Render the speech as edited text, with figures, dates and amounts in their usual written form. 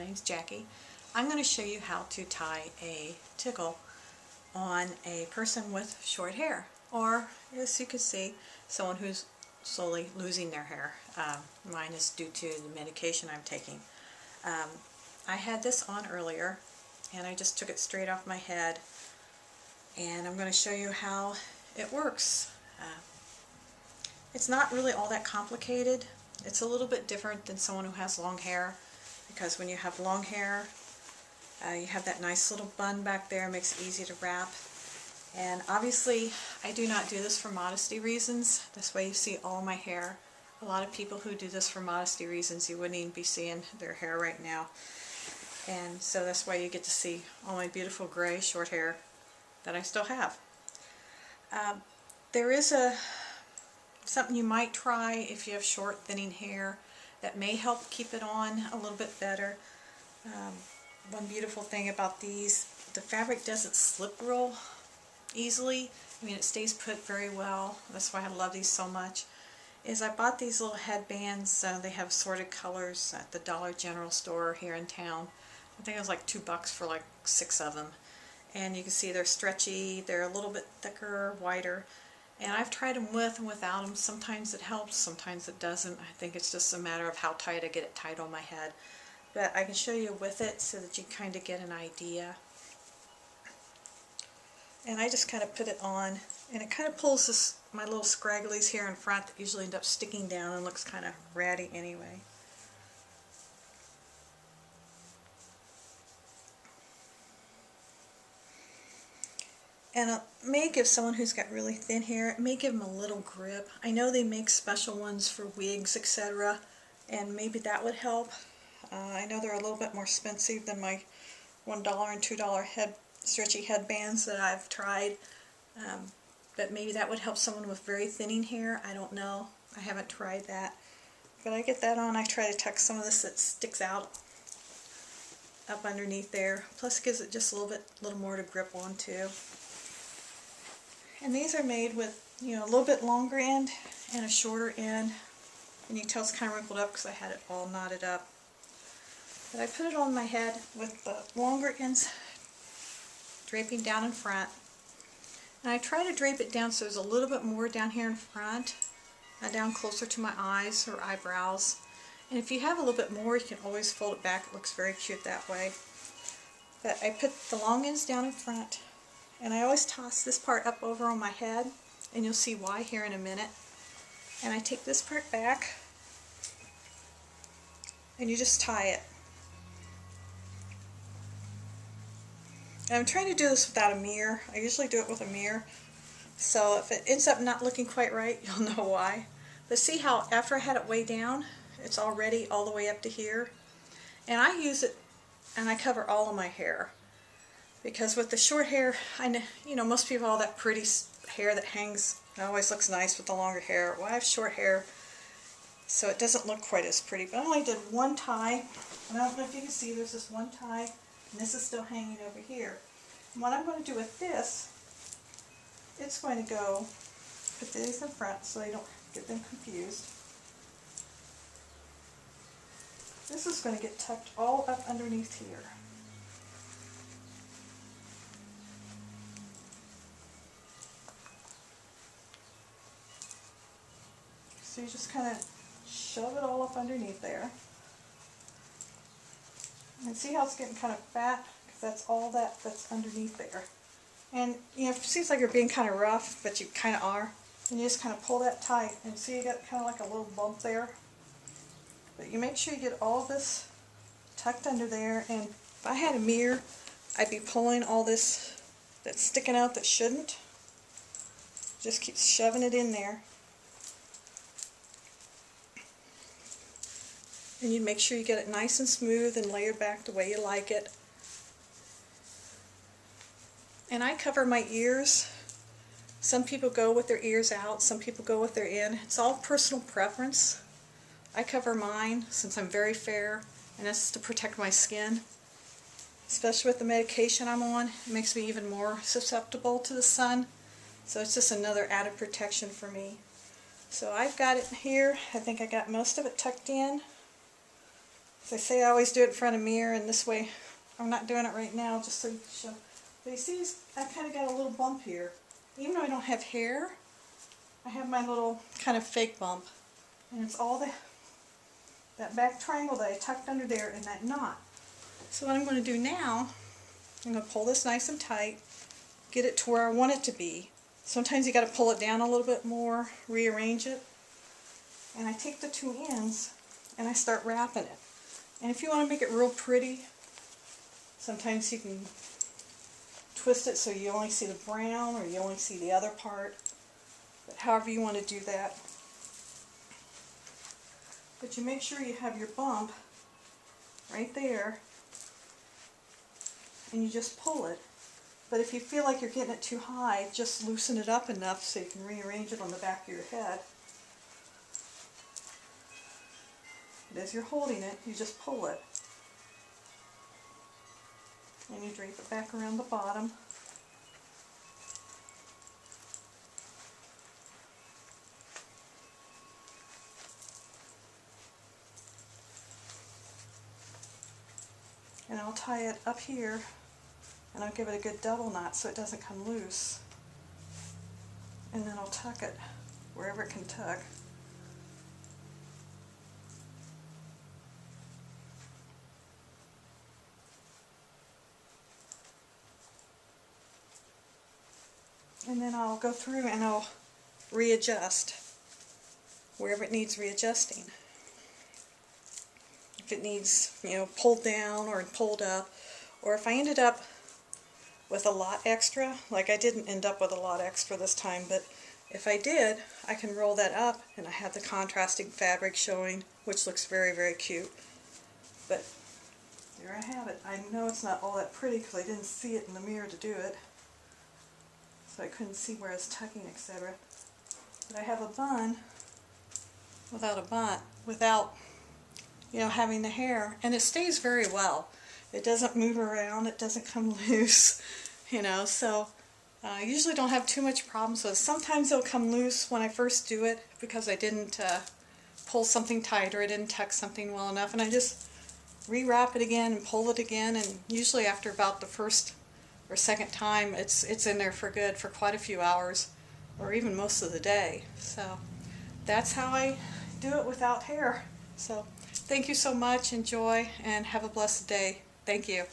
name's Jackie. I'm going to show you how to tie a tickle on a person with short hair, or as you can see, someone who's slowly losing their hair. Mine is due to the medication I'm taking. I had this on earlier and I just took it straight off my head, and I'm going to show you how it works. It's not really all that complicated. It's a little bit different than someone who has long hair, because when you have long hair, you have that nice little bun back there, makes it easy to wrap. And obviously I do not do this for modesty reasons. This way you see all my hair. A lot of people who do this for modesty reasons, you wouldn't even be seeing their hair right now. And so that's why you get to see all my beautiful gray short hair that I still have. There is something you might try if you have short, thinning hair that may help keep it on a little bit better. One beautiful thing about these, the fabric doesn't slip real easily. I mean, it stays put very well. That's why I love these so much. Is I bought these little headbands. They have assorted colors at the Dollar General store here in town. I think it was like $2 for like 6 of them. And you can see they're stretchy, they're a little bit thicker, wider. And I've tried them with and without them. Sometimes it helps, sometimes it doesn't. I think it's just a matter of how tight I get it tight on my head. But I can show you with it so that you kind of get an idea. And I just kind of put it on, and it kind of pulls my little scragglies here in front that usually end up sticking down and looks kind of ratty anyway. And it may give someone who's got really thin hair, it may give them a little grip. I know they make special ones for wigs, etc., and maybe that would help. I know they're a little bit more expensive than my $1 and $2 stretchy headbands that I've tried, but maybe that would help someone with very thinning hair. I don't know. I haven't tried that. But I get that on. I try to tuck some of this that sticks out up underneath there. Plus it gives it just a little more to grip onto. And these are made with, you know, a little bit longer end and a shorter end. And you can tell it's kind of wrinkled up because I had it all knotted up. But I put it on my head with the longer ends draping down in front. And I try to drape it down so there's a little bit more down here in front, down closer to my eyes or eyebrows. And if you have a little bit more, you can always fold it back. It looks very cute that way. But I put the long ends down in front, and I always toss this part up over on my head, and you'll see why here in a minute. And I take this part back, and you just tie it. And I'm trying to do this without a mirror. I usually do it with a mirror. So if it ends up not looking quite right, you'll know why. But see how after I had it way down, it's already all the way up to here. And I use it, and I cover all of my hair. Because with the short hair, you know, most people have all that pretty hair that hangs. It always looks nice with the longer hair. Well, I have short hair, so it doesn't look quite as pretty. But I only did one tie. And I don't know if you can see, there's this one tie. And this is still hanging over here. And what I'm going to do with this, it's going to go, put these in front so you don't get them confused. This is going to get tucked all up underneath here. So you just kind of shove it all up underneath there. And see how it's getting kind of fat? Because that's all that's underneath there. And you know, it seems like you're being kind of rough, but you kind of are. And you just kind of pull that tight. And see, you got kind of like a little bump there. But you make sure you get all this tucked under there. And if I had a mirror, I'd be pulling all this that's sticking out that shouldn't. Just keep shoving it in there. And you make sure you get it nice and smooth and layered back the way you like it. And I cover my ears. Some people go with their ears out, some people go with their in. It's all personal preference. I cover mine since I'm very fair, and that's to protect my skin. Especially with the medication I'm on, it makes me even more susceptible to the sun. So it's just another added protection for me. So I've got it here. I think I got most of it tucked in. As I say, I always do it in front of a mirror, and this way I'm not doing it right now just so you can show. But you see, I kind of got a little bump here. Even though I don't have hair, I have my little kind of fake bump. And it's all that back triangle that I tucked under there in that knot. So what I'm going to do now, I'm going to pull this nice and tight, get it to where I want it to be. Sometimes you got to pull it down a little bit more, rearrange it. And I take the two ends and I start wrapping it. And if you want to make it real pretty, sometimes you can twist it so you only see the brown or you only see the other part. But however you want to do that. But you make sure you have your bump right there and you just pull it. But if you feel like you're getting it too high, just loosen it up enough so you can rearrange it on the back of your head. And as you're holding it, you just pull it. And you drape it back around the bottom. And I'll tie it up here, and I'll give it a good double knot so it doesn't come loose. And then I'll tuck it wherever it can tuck. And then I'll go through and I'll readjust wherever it needs readjusting. If it needs, pulled down or pulled up, or if I ended up with a lot extra, like I didn't end up with a lot extra this time, but if I did, I can roll that up and I have the contrasting fabric showing, which looks very, very cute. But there I have it. I know it's not all that pretty because I didn't see it in the mirror to do it. So I couldn't see where I was tucking, etc. But I have a bun without having the hair, and it stays very well. It doesn't move around, it doesn't come loose, so I usually don't have too much problems with it. Sometimes it'll come loose when I first do it because I didn't pull something tight or I didn't tuck something well enough, and I just rewrap it again and pull it again, and usually after about the first or second time it's in there for good for quite a few hours or even most of the day. So that's how I do it without hair. So thank you so much, enjoy, and have a blessed day. Thank you.